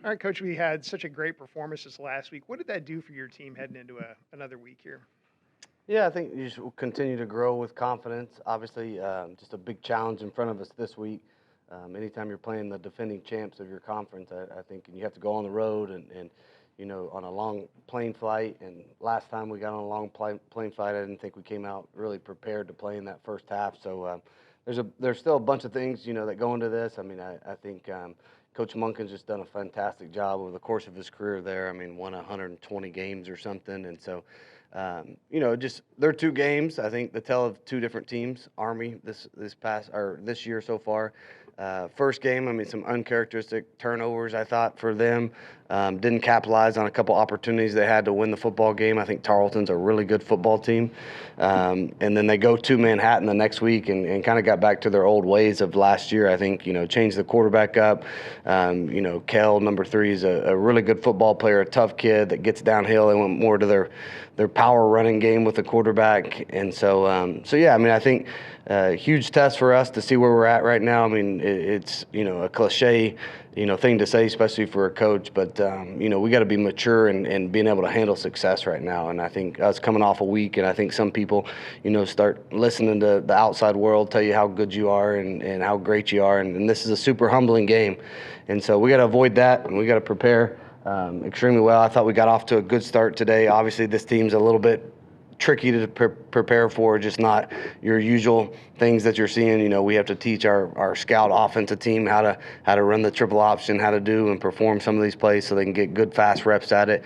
All right, Coach, we had such a great performance this last week. What did that do for your team heading into another week here? Yeah, I think you should continue to grow with confidence. Obviously, just a big challenge in front of us this week. Anytime you're playing the defending champs of your conference, I think you have to go on the road and on a long plane flight. And last time we got on a long plane flight, I didn't think we came out really prepared to play in that first half. So there's still a bunch of things that go into this. I mean, I think Coach Munkin's just done a fantastic job over the course of his career there. I mean, won 120 games or something, and so just they're two games. I think the tell of two different teams. Army this year so far. First game, I mean, some uncharacteristic turnovers. I thought for them, didn't capitalize on a couple opportunities they had to win the football game. I think Tarleton's a really good football team, and then they go to Manhattan the next week and kind of got back to their old ways of last year. I think changed the quarterback up. Kell number 3 is a really good football player, a tough kid that gets downhill. They went more to their power running game with the quarterback. And so yeah, I mean, I think huge test for us to see where we're at right now. I mean, it's a cliche, thing to say, especially for a coach, but we got to be mature and being able to handle success right now. And I think us coming off a week, and I think some people, start listening to the outside world tell you how good you are and how great you are. And this is a super humbling game. And so we got to avoid that, and we got to prepare extremely well. I thought we got off to a good start today. Obviously, this team's a little bit tricky to prepare for, just not your usual things that you're seeing. We have to teach our scout offensive team how to run the triple option, how to do and perform some of these plays so they can get good fast reps at it.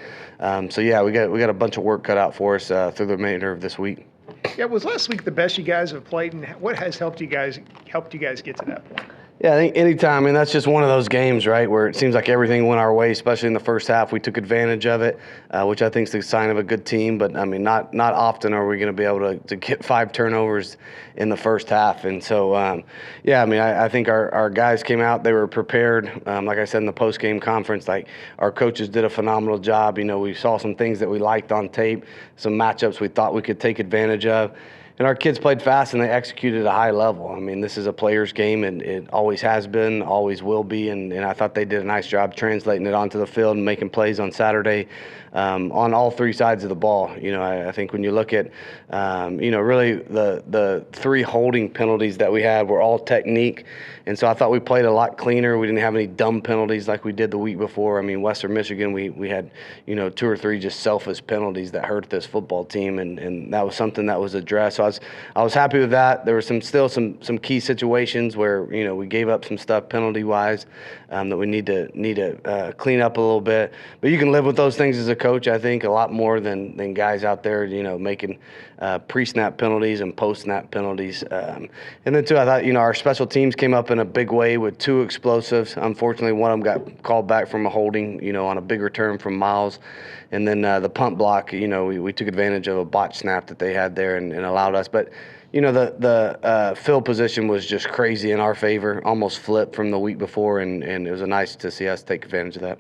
So yeah, we got a bunch of work cut out for us through the remainder of this week. Yeah, was last week the best you guys have played, and what has helped you guys get to that point? Yeah, I think anytime, and that's just one of those games, right, where it seems like everything went our way, especially in the first half. We took advantage of it, which I think is the sign of a good team. But, I mean, not often are we going to be able to get 5 turnovers in the first half. And so, yeah, I mean, I think our guys came out. They were prepared. Like I said in the post-game conference, like our coaches did a phenomenal job. We saw some things that we liked on tape, some matchups we thought we could take advantage of. And our kids played fast and they executed at a high level. I mean, this is a player's game, and it always has been, always will be. And I thought they did a nice job translating it onto the field and making plays on Saturday on all 3 sides of the ball. I think when you look at, really the 3 holding penalties that we had were all technique. And so I thought we played a lot cleaner. We didn't have any dumb penalties like we did the week before. I mean, Western Michigan, we had, 2 or 3 just selfish penalties that hurt this football team, and that was something that was addressed. So I was happy with that. There were still some key situations where we gave up some stuff penalty wise that we need to clean up a little bit. But you can live with those things as a coach. I think a lot more than guys out there making pre-snap penalties and post-snap penalties. And then too, I thought our special teams came up in a big way with 2 explosives. Unfortunately, one of them got called back from a holding on a big return from Miles. And then the punt block, we took advantage of a botch snap that they had there and allowed us. But, the field position was just crazy in our favor, almost flipped from the week before, and it was nice to see us take advantage of that.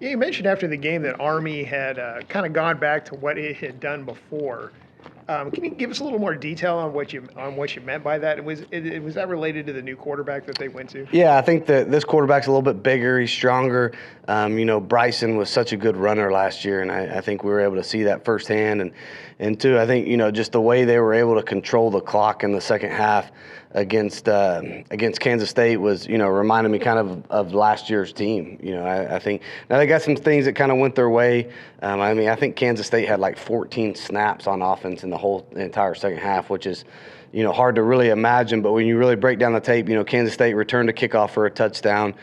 Yeah, you mentioned after the game that Army had kind of gone back to what it had done before. Can you give us a little more detail on what you meant by that? Was that related to the new quarterback that they went to? Yeah, I think that this quarterback's a little bit bigger. He's stronger. Bryson was such a good runner last year, and I think we were able to see that firsthand. And two, I think just the way they were able to control the clock in the second half against Kansas State was reminded me kind of last year's team. I think now they got some things that kind of went their way. I think Kansas State had like 14 snaps on offense in the entire second half, which is hard to really imagine. But when you really break down the tape, Kansas State returned a kickoff for a touchdown,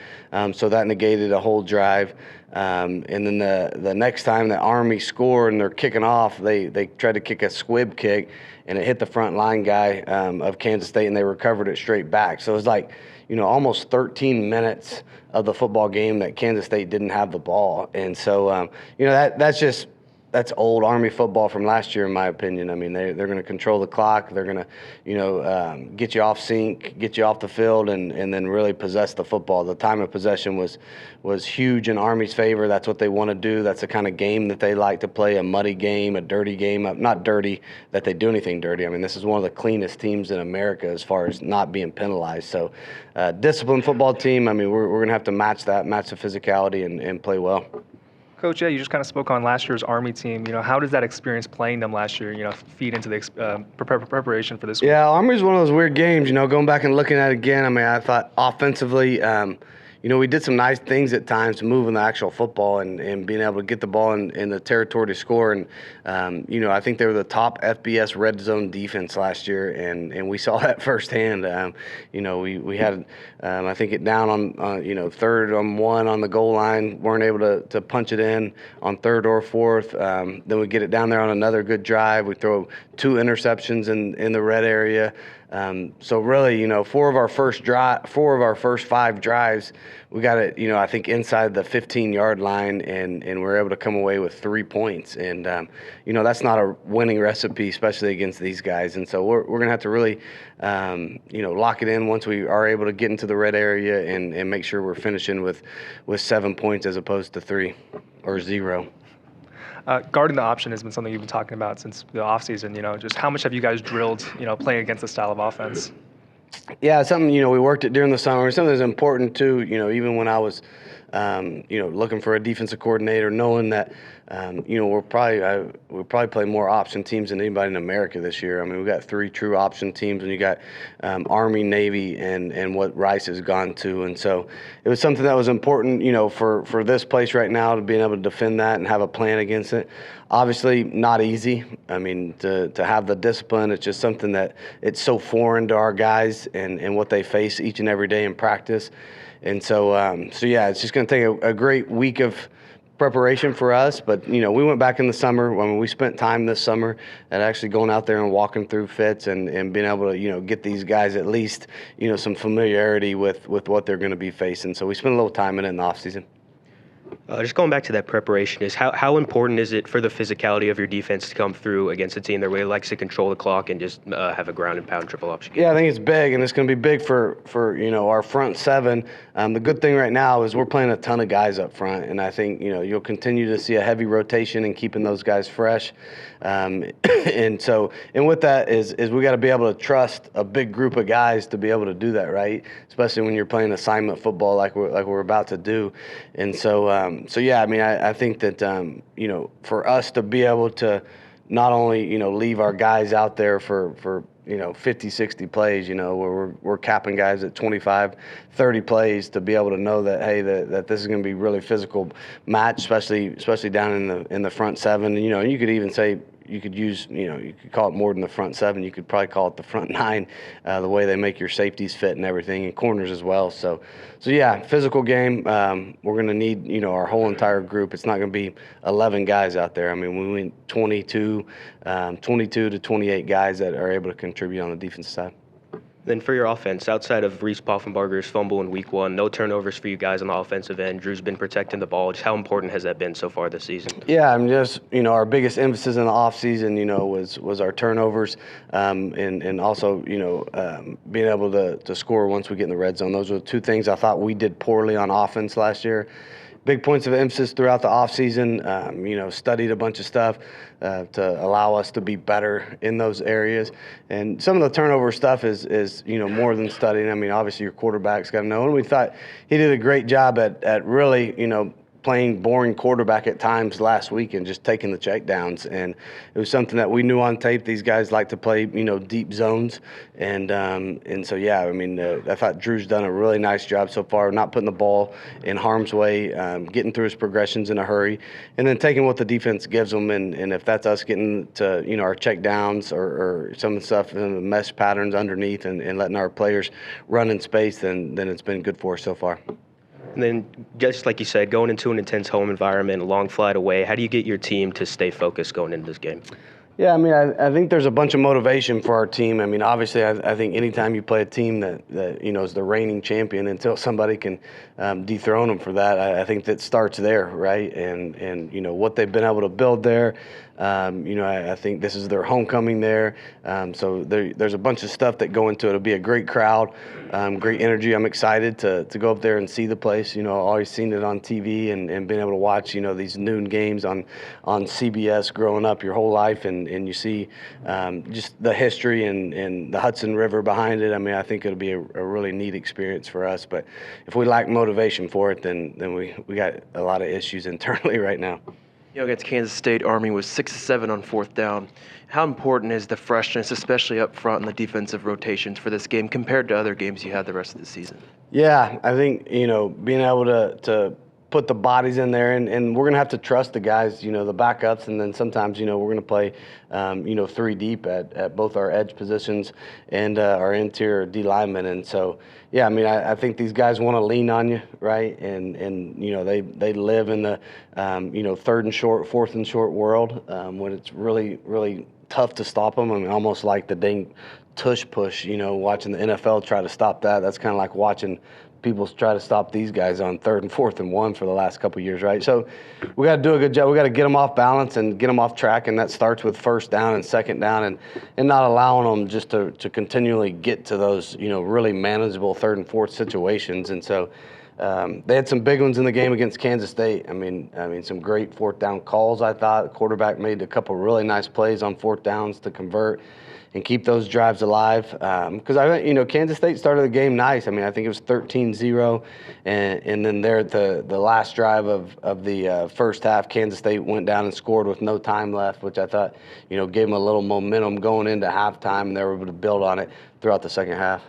so that negated a whole drive. And then the next time the Army scored and they're kicking off, they tried to kick a squib kick, and it hit the front line guy of Kansas State, and they recovered it straight back. So it was like, almost 13 minutes of the football game that Kansas State didn't have the ball. And so, that's just that's old Army football from last year, in my opinion. I mean, they're going to control the clock. They're going to, get you off sync, get you off the field, and then really possess the football. The time of possession was huge in Army's favor. That's what they want to do. That's the kind of game that they like to play, a muddy game, a dirty game. Not dirty that they do anything dirty. I mean, this is one of the cleanest teams in America as far as not being penalized. So, disciplined football team. I mean, we're going to have to match the physicality and play well. Coach, yeah, you just kind of spoke on last year's Army team. How does that experience playing them last year, feed into the preparation for this week? Yeah, Army's one of those weird games, going back and looking at it again. I mean, I thought offensively, we did some nice things at times, moving the actual football and being able to get the ball in the territory to score. And, I think they were the top FBS red zone defense last year, and we saw that firsthand. We had, I think, it down on 3rd and 1 on the goal line, weren't able to punch it in on 3rd or 4th. Then we get it down there on another good drive. We throw 2 interceptions in the red area. So really, 4 of our first 5 drives, we got it, I think inside the 15-yard line, and we're able to come away with 3 points. And, that's not a winning recipe, especially against these guys. And so we're going to have to really, lock it in once we are able to get into the red area and make sure we're finishing with 7 points as opposed to 3 or 0. Guarding the option has been something you've been talking about since the offseason. Just how much have you guys drilled, playing against this style of offense? Yeah, something, we worked it during the summer. Something that's important too, even when I was, looking for a defensive coordinator, knowing that, we'll probably play more option teams than anybody in America this year. I mean, we've got 3 true option teams, and you got Army, Navy, and what Rice has gone to. And so it was something that was important, for this place right now, to being able to defend that and have a plan against it. Obviously, not easy. I mean, to have the discipline, it's just something that it's so foreign to our guys and what they face each and every day in practice. And so yeah, it's just going to take a great week of preparation for us. But, we went back in the summer. I mean, we spent time this summer at actually going out there and walking through fits and being able to, get these guys at least, some familiarity with what they're going to be facing. So we spent a little time in it in the offseason. Just going back to that preparation, is how important is it for the physicality of your defense to come through against a team that really likes to control the clock and just have a ground and pound triple option game? Yeah, I think it's big, and it's going to be big for our front 7. The good thing right now is we're playing a ton of guys up front, and I think you'll continue to see a heavy rotation and keeping those guys fresh. And with that is we got to be able to trust a big group of guys to be able to do that, right? Especially when you're playing assignment football like we're about to do. And so yeah, I mean, I think that for us to be able to not only leave our guys out there for 50, 60 plays, where we're capping guys at 25, 30 plays, to be able to know that, hey, that this is going to be really physical match, especially down in the front 7. And, you could even say, you could use, you could call it more than the front 7. You could probably call it the front 9, the way they make your safeties fit and everything, and corners as well. So yeah, physical game. We're going to need, our whole entire group. It's not going to be 11 guys out there. I mean, we went 22 to 28 guys that are able to contribute on the defensive side. Then for your offense, outside of Reese Poffenbarger's fumble in week 1, no turnovers for you guys on the offensive end. Drew's been protecting the ball. Just how important has that been so far this season? Yeah, I mean, just, our biggest emphasis in the offseason, was our turnovers, and also, being able to score once we get in the red zone. Those were the 2 things I thought we did poorly on offense last year. Big points of emphasis throughout the offseason, studied a bunch of stuff to allow us to be better in those areas. And some of the turnover stuff is more than studying. I mean, obviously your quarterback's got to know. And we thought he did a great job at really, playing boring quarterback at times last week and just taking the checkdowns. And it was something that we knew on tape. These guys like to play, deep zones. And so, yeah, I mean, I thought Drew's done a really nice job so far, not putting the ball in harm's way, getting through his progressions in a hurry, and then taking what the defense gives them. And if that's us getting to, our checkdowns or some of the stuff in the mesh patterns underneath and letting our players run in space, then it's been good for us so far. And then, just like you said, going into an intense home environment, a long flight away, how do you get your team to stay focused going into this game? Yeah, I mean, I think there's a bunch of motivation for our team. I mean, obviously, I think anytime you play a team that is the reigning champion, until somebody can dethrone them for that, I think that starts there, right? And what they've been able to build there. I think this is their homecoming there. So there's a bunch of stuff that go into it. It'll be a great crowd, great energy. I'm excited to go up there and see the place. Always seen it on TV and being able to watch, these noon games on CBS growing up your whole life, and you see just the history and the Hudson River behind it. I mean, I think it'll be a really neat experience for us. But if we lack motivation for it, then we got a lot of issues internally right now. Against Kansas State, Army was 6-7 on fourth down. How important is the freshness, especially up front in the defensive rotations for this game compared to other games you had the rest of the season? Yeah, I think, being able to put the bodies in there, and we're going to have to trust the guys, the backups, and then sometimes, we're going to play, 3 deep at both our edge positions and our interior D linemen. And so, yeah, I mean, I think these guys want to lean on you, right? And they live in the, third and short, fourth and short world when it's really, really tough to stop them. I mean, almost like the dang tush push, watching the NFL try to stop that. That's kind of like watching people try to stop these guys on 3rd and 4th and 1 for the last couple of years, right? So we got to do a good job. We got to get them off balance and get them off track, and that starts with first down and second down, and not allowing them just to continually get to those, really manageable 3rd and 4th situations. And so they had some big ones in the game against Kansas State. I mean, some great 4th down calls, I thought. The quarterback made a couple really nice plays on 4th downs to convert and keep those drives alive. Because Kansas State started the game nice. I mean, I think it was 13-0, and then there at the last drive of the first half, Kansas State went down and scored with no time left, which I thought, gave them a little momentum going into halftime, and they were able to build on it throughout the second half.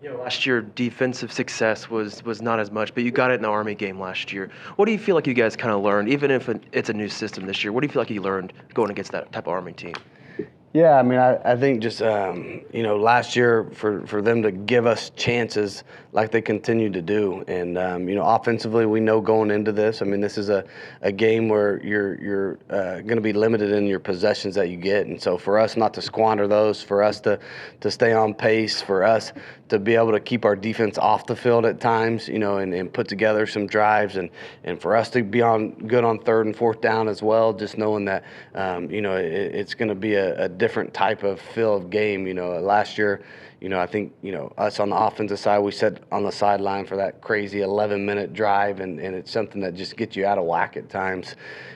Last year, defensive success was not as much, but you got it in the Army game last year. What do you feel like you guys kind of learned, even if it's a new system this year? What do you feel like you learned going against that type of Army team? Yeah, I mean, I think just, last year for them to give us chances like they continue to do. And, offensively, we know going into this, I mean, this is a game where you're going to be limited in your possessions that you get. And so for us not to squander those, for us to stay on pace, for us to be able to keep our defense off the field at times, and put together some drives, and for us to be good on 3rd and 4th down as well, just knowing that, it's going to be a different type of feel of game. Last year, I think, us on the offensive side, we sat on the sideline for that crazy 11-minute drive, and it's something that just gets you out of whack at times.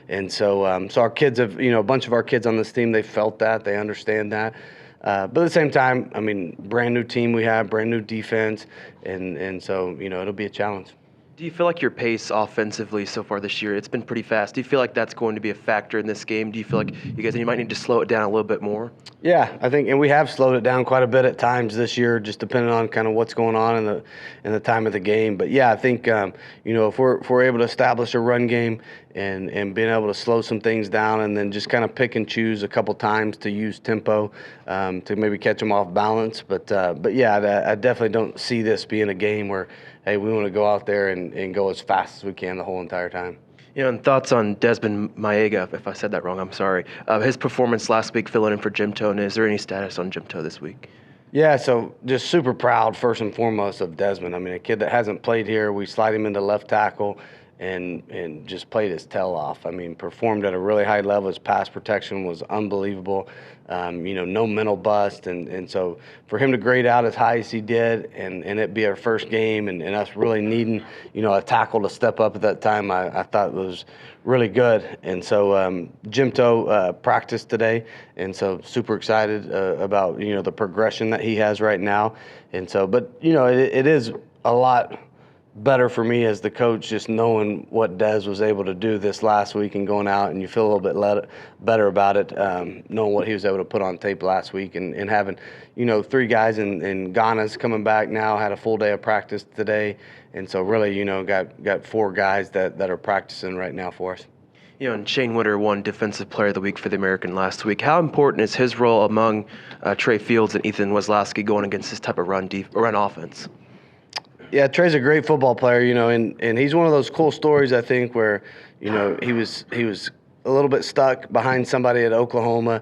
And so our kids have, a bunch of our kids on this team, they felt that, they understand that. But at the same time, I mean, brand new team we have, brand new defense, and so, it'll be a challenge. Do you feel like your pace offensively so far this year, it's been pretty fast. Do you feel like that's going to be a factor in this game? Do you feel like you might need to slow it down a little bit more? Yeah, I think, and we have slowed it down quite a bit at times this year, just depending on kind of what's going on in the time of the game. But yeah, I think if we're able to establish a run game and being able to slow some things down, and then just kind of pick and choose a couple times to use tempo to maybe catch them off balance. But yeah, I definitely don't see this being a game where, hey, we want to go out there and go as fast as we can the whole entire time. And thoughts on Desmond Maega, if I said that wrong, I'm sorry. His performance last week filling in for Jim Toe, is there any status on Jim Toe this week? Yeah, so just super proud, first and foremost, of Desmond. I mean, a kid that hasn't played here, we slide him into left tackle and just played his tail off. I mean, performed at a really high level. His pass protection was unbelievable. No mental bust. And so for him to grade out as high as he did and it be our first game and us really needing, a tackle to step up at that time, I thought was really good. And so Jim Toe practiced today, and so super excited about, the progression that he has right now. And so, but, it is a lot better for me as the coach, just knowing what Des was able to do this last week and going out, and you feel a little bit better about it, knowing what he was able to put on tape last week and having, 3 guys and Ghana's coming back now, had a full day of practice today. And so really, got 4 guys that are practicing right now for us. And Shane Winter won Defensive Player of the Week for the American last week. How important is his role among Trey Fields and Ethan Weslowski going against this type of run offense? Yeah, Trey's a great football player, and he's one of those cool stories, I think, where, he was a little bit stuck behind somebody at Oklahoma.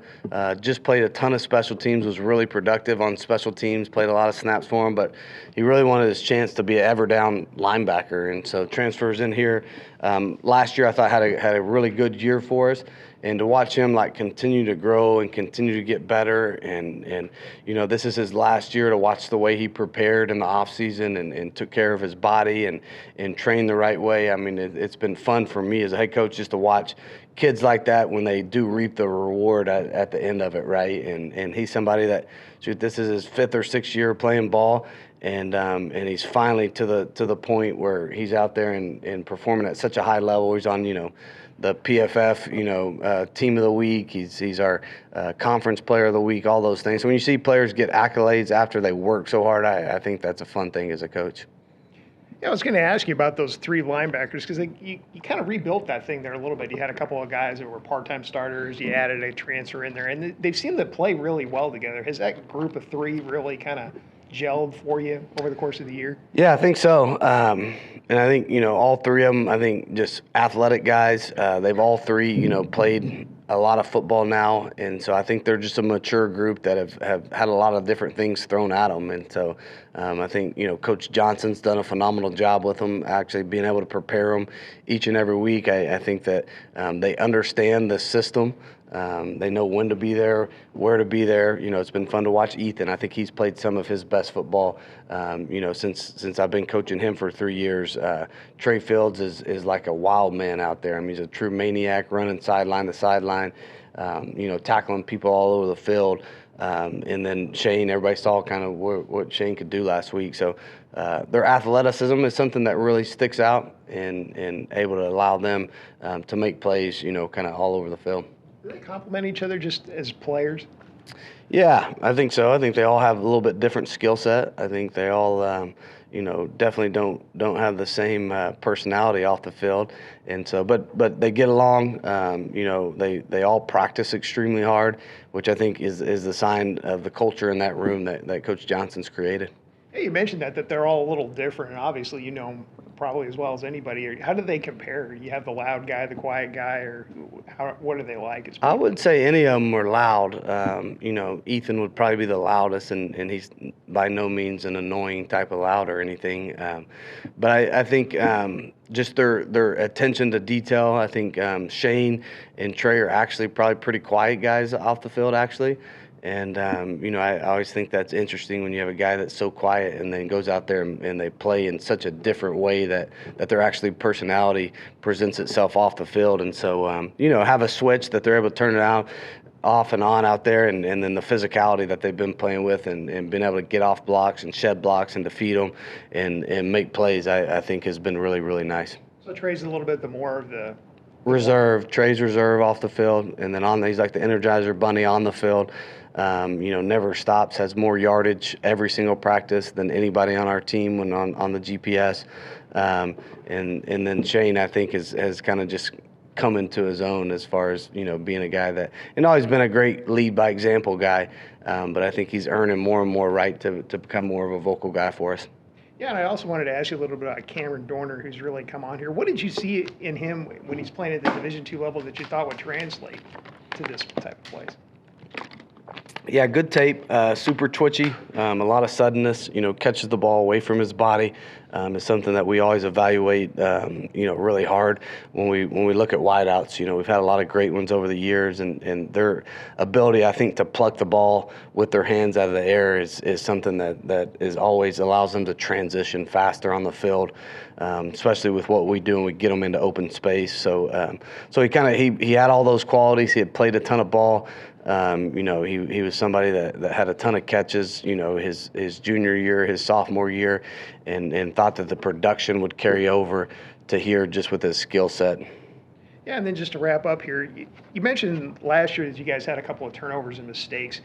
Just played a ton of special teams, was really productive on special teams, played a lot of snaps for him, but he really wanted his chance to be an ever-down linebacker, and so transfers in here. Last year I thought had a really good year for us, and to watch him like continue to grow and continue to get better, and this is his last year, to watch the way he prepared in the offseason and took care of his body and trained the right way. I mean, it's been fun for me as a head coach just to watch kids like that when they do reap the reward at the end of it, right? And he's somebody that, shoot, this is his 5th or 6th year playing ball, and he's finally to the point where he's out there and performing at such a high level. He's on the PFF team of the week. He's our conference player of the week. All those things. So when you see players get accolades after they work so hard, I think that's a fun thing as a coach. Yeah, I was going to ask you about those 3 linebackers, because you kind of rebuilt that thing there a little bit. You had a couple of guys that were part-time starters. You added a transfer in there, and they've seemed to play really well together. Has that group of 3 really kind of gelled for you over the course of the year? Yeah, I think so. And I think, all 3 of them, I think just athletic guys. They've all 3, played a lot of football now. And so I think they're just a mature group that have had a lot of different things thrown at them. And so I think, Coach Johnson's done a phenomenal job with them, actually being able to prepare them each and every week. I think that they understand the system. They know when to be there, where to be there. It's been fun to watch Ethan. I think he's played some of his best football, since I've been coaching him for 3 years. Trey Fields is like a wild man out there. I mean, he's a true maniac, running sideline to sideline, tackling people all over the field. And then Shane, everybody saw kind of what Shane could do last week. So their athleticism is something that really sticks out and able to allow them to make plays, kind of all over the field. Do they complement each other just as players? Yeah, I think so. I think they all have a little bit different skill set. I think they all, definitely don't have the same personality off the field, and so, but they get along. They all practice extremely hard, which I think is the sign of the culture in that room that Coach Johnson's created. Hey, you mentioned that they're all a little different, and obviously you know them probably as well as anybody. How do they compare? You have the loud guy, the quiet guy, or what are they like? I would say any of them are loud. Ethan would probably be the loudest, and he's by no means an annoying type of loud or anything. But I think just their attention to detail. I think Shane and Trey are actually probably pretty quiet guys off the field, actually. And, I always think that's interesting when you have a guy that's so quiet and then goes out there and they play in such a different way that their actually personality presents itself off the field. And so, have a switch that they're able to turn it off and on out there, and then the physicality that they've been playing with and been able to get off blocks and shed blocks and defeat them and make plays, I think has been really, really nice. So Trey's a little bit more of the reserve. Trey's reserve off the field, and then he's like the Energizer Bunny on the field. Never stops, has more yardage every single practice than anybody on our team when on the GPS. And then Shane, I think, has kind of just come into his own as far as, being a guy that, and always been a great lead by example guy. But I think he's earning more and more right to become more of a vocal guy for us. Yeah, and I also wanted to ask you a little bit about Cameron Dorner, who's really come on here. What did you see in him when he's playing at the Division II level that you thought would translate to this type of place? Yeah, good tape, super twitchy, a lot of suddenness, catches the ball away from his body. Is something that we always evaluate, really hard when we look at wideouts. We've had a lot of great ones over the years, and their ability, I think, to pluck the ball with their hands out of the air is something that is always allows them to transition faster on the field, especially with what we do and we get them into open space. So he had all those qualities. He had played a ton of ball. He was somebody that had a ton of catches, his junior year, his sophomore year, and thought that the production would carry over to here just with his skill set. Yeah, and then just to wrap up here, you mentioned last year that you guys had a couple of turnovers and mistakes.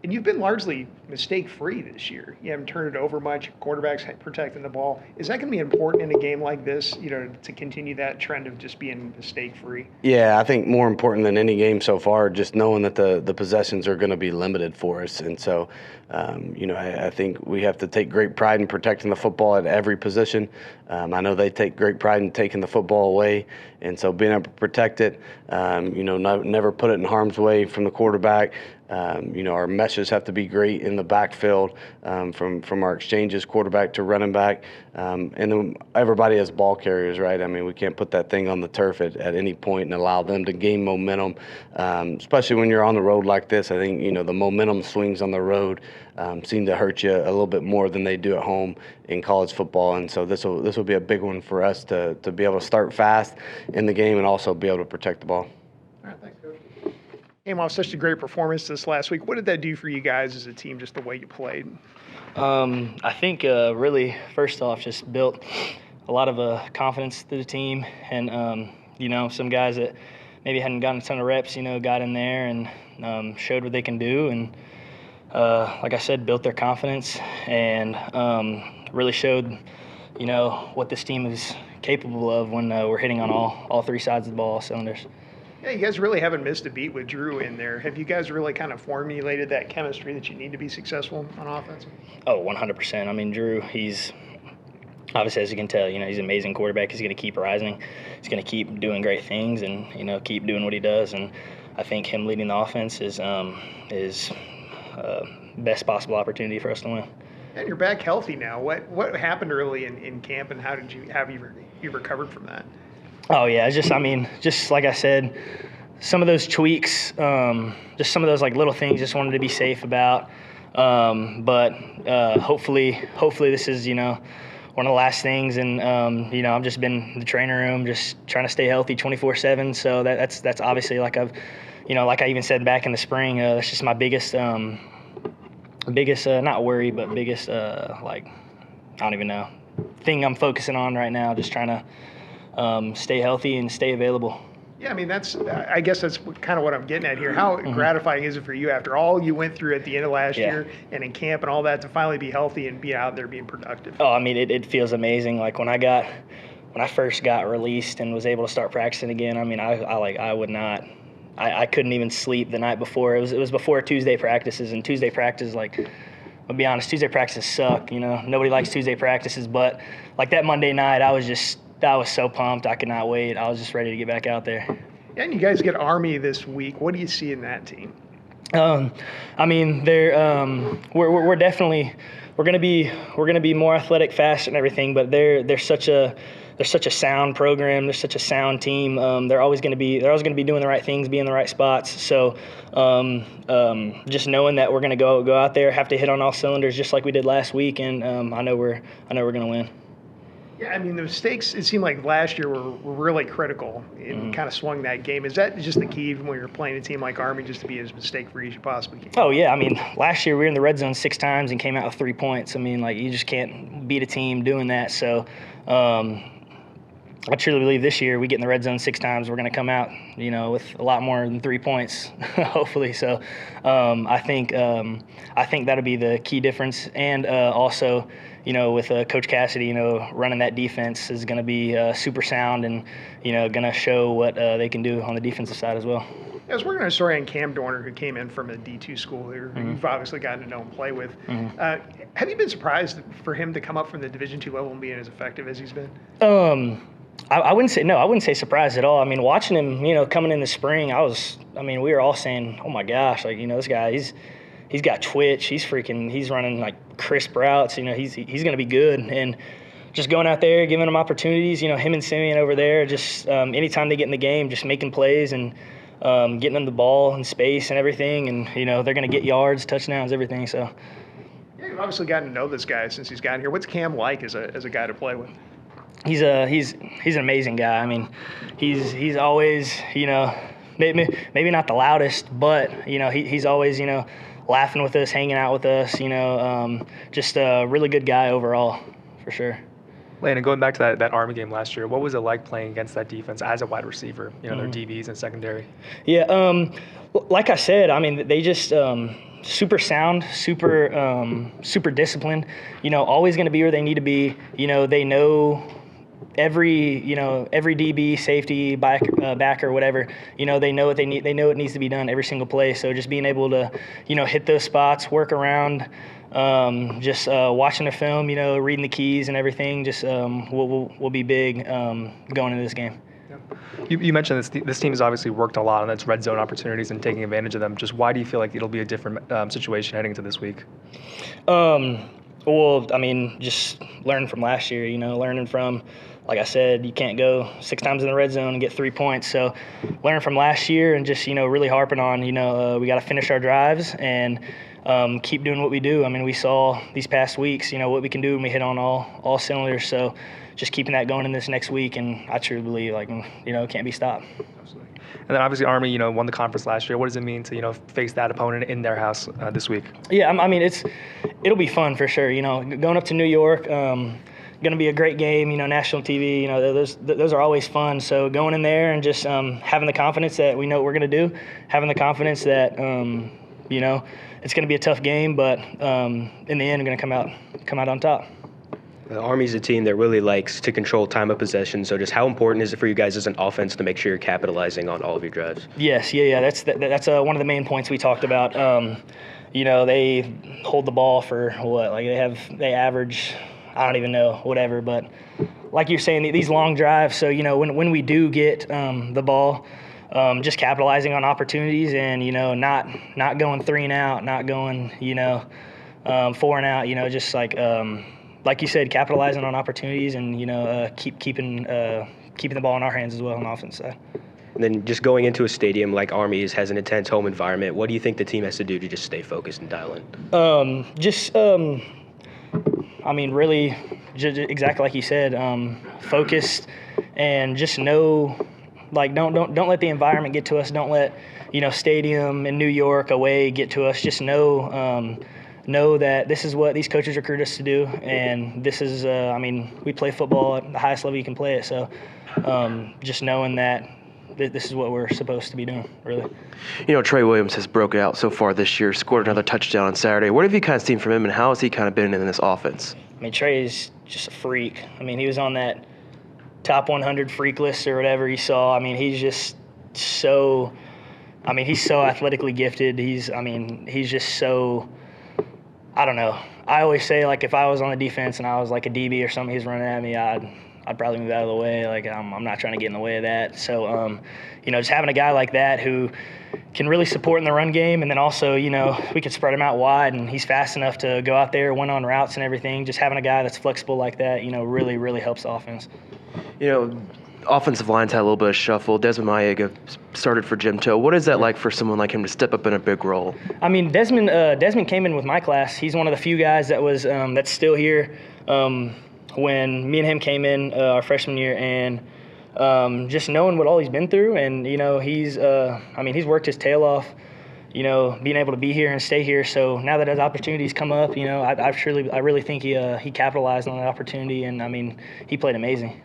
And you've been largely mistake-free this year. You haven't turned it over much. Quarterbacks protecting the ball. Is that going to be important in a game like this, to continue that trend of just being mistake-free? Yeah, I think more important than any game so far, just knowing that the possessions are going to be limited for us. And so, I think we have to take great pride in protecting the football at every position. I know they take great pride in taking the football away. And so being able to protect it, never put it in harm's way from the quarterback. Our meshes have to be great in the backfield, from our exchanges, quarterback to running back. And then everybody has ball carriers, right? I mean, we can't put that thing on the turf at any point and allow them to gain momentum, especially when you're on the road like this. I think, the momentum swings on the road seem to hurt you a little bit more than they do at home in college football. And so this will be a big one for us to be able to start fast in the game and also be able to protect the ball. All right, thanks, Coach. Came off such a great performance this last week. What did that do for you guys as a team, just the way you played? I think really, first off, just built a lot of confidence to the team. And, some guys that maybe hadn't gotten a ton of reps, got in there and showed what they can do. And, like I said, built their confidence and really showed, what this team is capable of when we're hitting on all three sides of the ball, all cylinders. Yeah, you guys really haven't missed a beat with Drew in there. Have you guys really kind of formulated that chemistry that you need to be successful on offense? Oh, 100%. I mean, Drew, he's obviously, as you can tell, he's an amazing quarterback. He's going to keep rising. He's going to keep doing great things and, keep doing what he does. And I think him leading the offense is best possible opportunity for us to win. And you're back healthy now. What happened early in camp, and how did you recovered from that? Oh, yeah. Just like I said, some of those tweaks, just some of those little things, just wanted to be safe about. But hopefully this is, one of the last things. And, I've just been in the training room just trying to stay healthy 24/7. So that's obviously like I even said back in the spring, that's just my biggest, not worry, but biggest, I don't even know, thing I'm focusing on right now, just trying to stay healthy and stay available. Yeah, I guess that's kind of what I'm getting at here. How gratifying is it for you after all you went through at the end of last year and in camp and all that to finally be healthy and be out there being productive? Oh, it feels amazing. Like when I first got released and was able to start practicing again, I couldn't even sleep the night before. It was before Tuesday practices, and Tuesday practices, I'll be honest, Tuesday practices suck. Nobody likes Tuesday practices, but that Monday night, I was so pumped. I could not wait. I was just ready to get back out there. Yeah, and you guys get Army this week. What do you see in that team? We're definitely gonna be more athletic, fast, and everything. But they're such a sound program. They're such a sound team. They're always gonna be doing the right things, be in the right spots. So just knowing that we're gonna go out there, have to hit on all cylinders just like we did last week, and I know we're gonna win. Yeah, the mistakes, it seemed like last year were really critical and kind of swung that game. Is that just the key when you're playing a team like Army, just to be as mistake-free as you possibly can? Oh, yeah. Last year we were in the red zone 6 times and came out with 3 points. You just can't beat a team doing that. So I truly believe this year we get in the red zone 6 times, we're going to come out, with a lot more than 3 points, hopefully. So I think that'll be the key difference. And also, with Coach Cassidy, running that defense is going to be super sound and, going to show what they can do on the defensive side as well. I was working on a story on Cam Dorner, who came in from a D2 school here, who you've obviously gotten to know and play with. Have you been surprised for him to come up from the Division II level and being as effective as he's been? I wouldn't say surprised at all. Watching him, coming in the spring, we were all saying, oh my gosh, this guy, he's got twitch. He's running crisp routes. He's going to be good. And just going out there, giving him opportunities, him and Simeon over there, just anytime they get in the game, just making plays and getting them the ball and space and everything. And, they're going to get yards, touchdowns, everything. So. Yeah, you've obviously gotten to know this guy since he's gotten here. What's Cam like as a guy to play with? He's an amazing guy. He's always, maybe not the loudest, but, he's always, laughing with us, hanging out with us, just a really good guy overall, for sure. Landon, going back to that Army game last year, what was it like playing against that defense as a wide receiver, their DBs and secondary? Yeah, like I said, they just super sound, super disciplined. Always going to be where they need to be. They know every DB, safety, backer, whatever. They know what they need. They know it needs to be done every single play. So just being able to, hit those spots, work around. Just watching the film, reading the keys and everything, just will be big going into this game. You mentioned this team has obviously worked a lot on its red zone opportunities and taking advantage of them. Just why do you feel like it'll be a different situation heading into this week? Well, just learning from last year, learning from, like I said, you can't go 6 times in the red zone and get 3 points. So learning from last year and just, really harping on, we got to finish our drives and keep doing what we do. We saw these past weeks, what we can do when we hit on all cylinders. So just keeping that going in this next week, and I truly believe, it can't be stopped. Absolutely. And then obviously Army, won the conference last year. What does it mean to, face that opponent in their house this week? Yeah, it'll be fun for sure. Going up to New York, going to be a great game. National TV. Those are always fun. So going in there and just having the confidence that we know what we're going to do, having the confidence that it's going to be a tough game, but in the end, we're going to come out on top. The Army's a team that really likes to control time of possession. So just how important is it for you guys as an offense to make sure you're capitalizing on all of your drives? Yes, yeah. That's one of the main points we talked about. They hold the ball for what? They average, I don't even know, whatever. But like you're saying, these long drives. So when we do get the ball, just capitalizing on opportunities and not going 3 and out, not going 4 and out. Just like you said, capitalizing on opportunities and keeping the ball in our hands as well on the offense side. And then just going into a stadium like Army's has an intense home environment. What do you think the team has to do to just stay focused and dial in? Really, just exactly like you said, focused and just know, don't let the environment get to us. Don't let stadium in New York away get to us. Just know that this is what these coaches recruit us to do, and this is, we play football at the highest level you can play it. So just knowing that this is what we're supposed to be doing, really. Trey Williams has broken out so far this year, scored another touchdown on Saturday. What have you kind of seen from him, and how has he kind of been in this offense? Trey is just a freak. He was on that top 100 freak list or whatever you saw. He's just so, he's so athletically gifted. He's just so, I don't know. I always say, if I was on the defense and I was like a DB or something, he's running at me, I'd probably move out of the way. I'm not trying to get in the way of that. So, just having a guy like that who can really support in the run game, and then also, we could spread him out wide, and he's fast enough to go out there, win on routes and everything. Just having a guy that's flexible like that, really, really helps the offense. Offensive line's had a little bit of shuffle. Desmond Maega started for Jim Toe. What is that like for someone like him to step up in a big role? Desmond came in with my class. He's one of the few guys that was that's still here when me and him came in our freshman year, and just knowing what all he's been through, and he's worked his tail off, being able to be here and stay here. So now that his opportunities come up, I really think he capitalized on that opportunity, and he played amazing.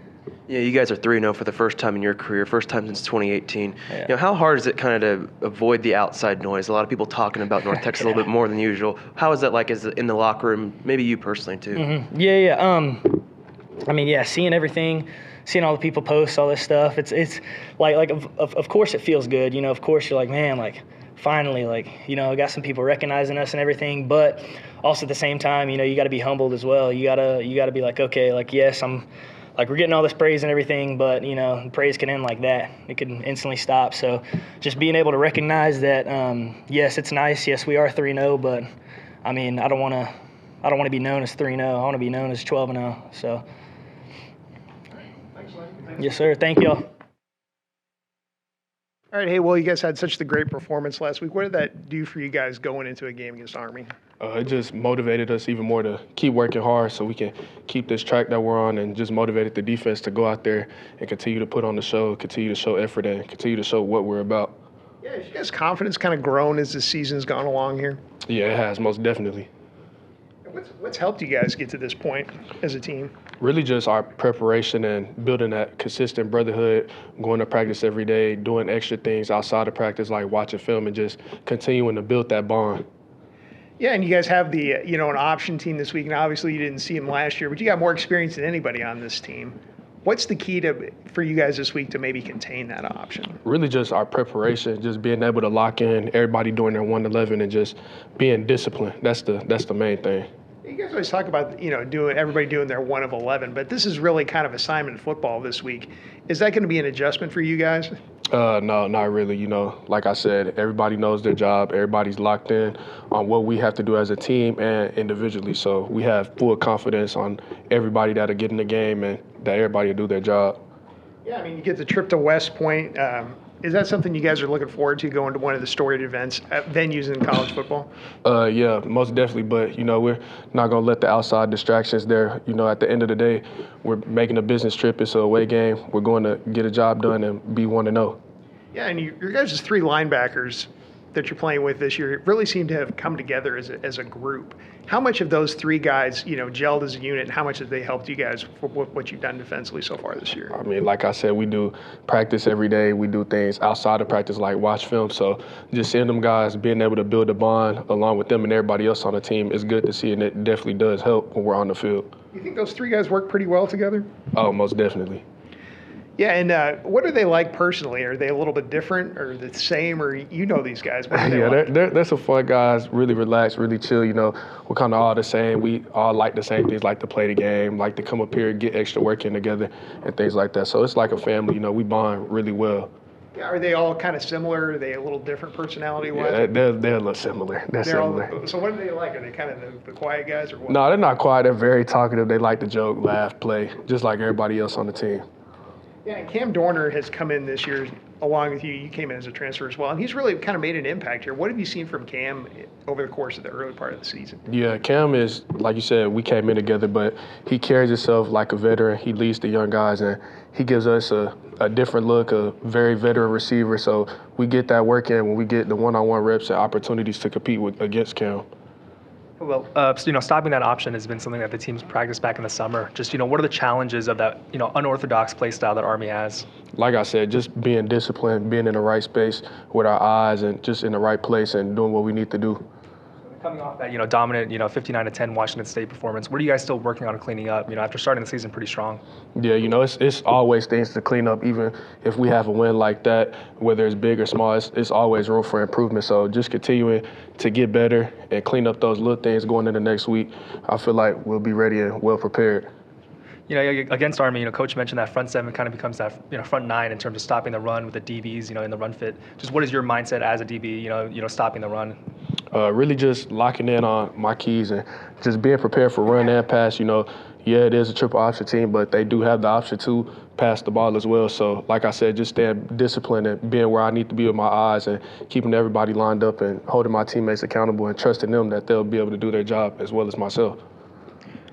Yeah, you guys are 3-0 for the first time in your career, first time since 2018. Yeah. How hard is it kind of to avoid the outside noise? A lot of people talking about North Texas a little bit more than usual. How is that like in the locker room, maybe you personally too? Mm-hmm. Yeah. Seeing everything, seeing all the people post all this stuff, it's of course it feels good. Of course you're like, man, finally, I got some people recognizing us and everything, but also at the same time, you got to be humbled as well. You gotta be like, okay, yes, we're getting all this praise and everything, but praise can end like that. It can instantly stop. So just being able to recognize that, yes, it's nice. Yes, we are 3-0, but I don't want to be known as 3-0. I want to be known as 12-0. So. Yes, sir. Thank y'all. All right, hey, well, you guys had such the great performance last week. What did that do for you guys going into a game against Army? It just motivated us even more to keep working hard so we can keep this track that we're on, and just motivated the defense to go out there and continue to put on the show, continue to show effort, and continue to show what we're about. Yeah, has you guys' confidence kind of grown as the season's gone along here? Yeah, it has, most definitely. What's helped you guys get to this point as a team? Really just our preparation and building that consistent brotherhood, going to practice every day, doing extra things outside of practice like watching film, and just continuing to build that bond. Yeah, and you guys have the an option team this week, and obviously you didn't see him last year, but you got more experience than anybody on this team. What's the key for you guys this week to maybe contain that option? Really just our preparation, just being able to lock in everybody doing their 111 and just being disciplined. That's the main thing. You guys always talk about everybody doing their 1 of 11, but this is really kind of assignment football this week. Is that going to be an adjustment for you guys? No, not really. Like I said, everybody knows their job. Everybody's locked in on what we have to do as a team and individually. So we have full confidence on everybody that'll get in the game and that everybody will do their job. Yeah, I mean, you get the trip to West Point. Is that something you guys are looking forward to, going to one of the storied events at venues in college football? Yeah, most definitely. But, we're not going to let the outside distractions there. At the end of the day, we're making a business trip. It's a away game. We're going to get a job done and be 1-0. Yeah, and your guys' 3 linebackers that you're playing with this year really seem to have come together as a group. How much of those 3 guys, gelled as a unit, and how much have they helped you guys for what you've done defensively so far this year? I mean, like I said, we do practice every day. We do things outside of practice like watch film. So just seeing them guys, being able to build a bond along with them and everybody else on the team is good to see, and it definitely does help when we're on the field. You think those 3 guys work pretty well together? Oh, most definitely. Yeah, and what are they like personally? Are they a little bit different or the same, or these guys? What are they like? They're some fun guys, really relaxed, really chill. We're kind of all the same. We all like the same things, like to play the game, like to come up here and get extra work in together and things like that. So it's like a family. We bond really well. Yeah, are they all kind of similar? Are they a little different personality-wise? Yeah, they're a little similar. They're similar. So what are they like? Are they kind of the quiet guys or what? No, they're not quiet. They're very talkative. They like to joke, laugh, play, just like everybody else on the team. Yeah, and Cam Dorner has come in this year along with you. You came in as a transfer as well, and he's really kind of made an impact here. What have you seen from Cam over the course of the early part of the season? Yeah, Cam is, like you said, we came in together, but he carries himself like a veteran. He leads the young guys, and he gives us a different look, a very veteran receiver. So we get that work in when we get the one-on-one reps and opportunities to compete against Cam. Well, stopping that option has been something that the team's practiced back in the summer. Just, what are the challenges of that, unorthodox play style that Army has? Like I said, just being disciplined, being in the right space with our eyes and just in the right place and doing what we need to do. Coming off that, dominant, 59-10 Washington State performance, what are you guys still working on cleaning up, after starting the season pretty strong? Yeah, it's always things to clean up. Even if we have a win like that, whether it's big or small, it's always room for improvement. So just continuing to get better and clean up those little things going into next week, I feel like we'll be ready and well prepared. Against Army, Coach mentioned that front 7 kind of becomes that, front 9 in terms of stopping the run with the DBs, in the run fit. Just what is your mindset as a DB, stopping the run? Really just locking in on my keys and just being prepared for run and pass. Yeah, it is a triple option team, but they do have the option to pass the ball as well. So, like I said, just staying disciplined and being where I need to be with my eyes and keeping everybody lined up and holding my teammates accountable and trusting them that they'll be able to do their job as well as myself.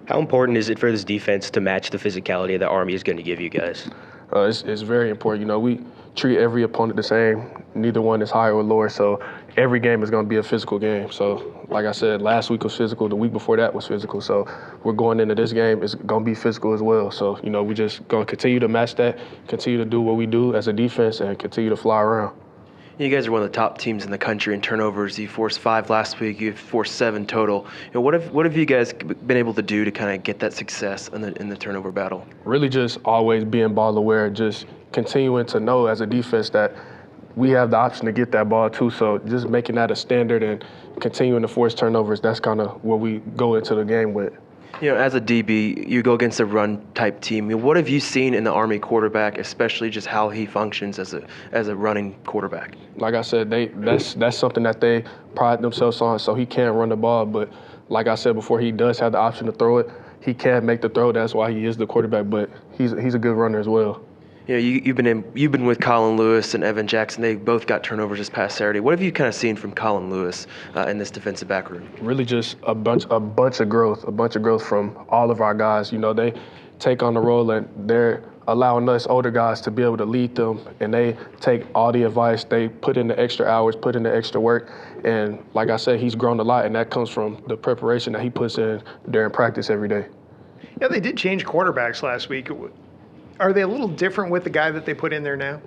How important is it for this defense to match the physicality that Army is going to give you guys? It's very important. We treat every opponent the same. Neither one is higher or lower, so every game is going to be a physical game. So, like I said, last week was physical. The week before that was physical. So we're going into this game. It's going to be physical as well. So, we just going to continue to match that, continue to do what we do as a defense, and continue to fly around. You guys are one of the top teams in the country in turnovers. You forced 5 last week. You forced 7 total. What have you guys been able to do to kind of get that success in the turnover battle? Really just always being ball aware, just continuing to know as a defense that we have the option to get that ball too. So just making that a standard and continuing to force turnovers, that's kind of what we go into the game with. As a DB, you go against a run-type team. What have you seen in the Army quarterback, especially just how he functions as a running quarterback? Like I said, that's something that they pride themselves on. So he can run the ball, but like I said before, he does have the option to throw it. He can make the throw. That's why he is the quarterback. But he's a good runner as well. You've been with Colin Lewis and Evan Jackson. They both got turnovers this past Saturday. What have you kind of seen from Colin Lewis in this defensive back room? Really, just a bunch of growth from all of our guys. They take on the role and they're allowing us older guys to be able to lead them, and they take all the advice. They put in the extra hours, put in the extra work, and like I said, he's grown a lot, and that comes from the preparation that he puts in during practice every day. Yeah, they did change quarterbacks last week. Are they a little different with the guy that they put in there now?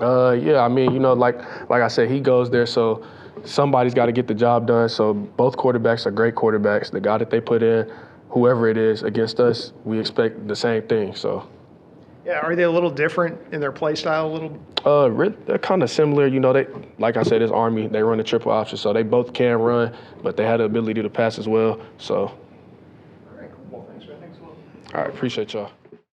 Yeah, I mean, like I said, he goes there, so somebody's got to get the job done. So both quarterbacks are great quarterbacks. The guy that they put in, whoever it is against us, we expect the same thing. So. Yeah, are they a little different in their play style? A little. They're kind of similar. They, like I said, it's Army. They run the triple option, so they both can run, but they have the ability to pass as well. So. All right, cool. Well, thanks, man. Thanks a lot. All right, appreciate y'all.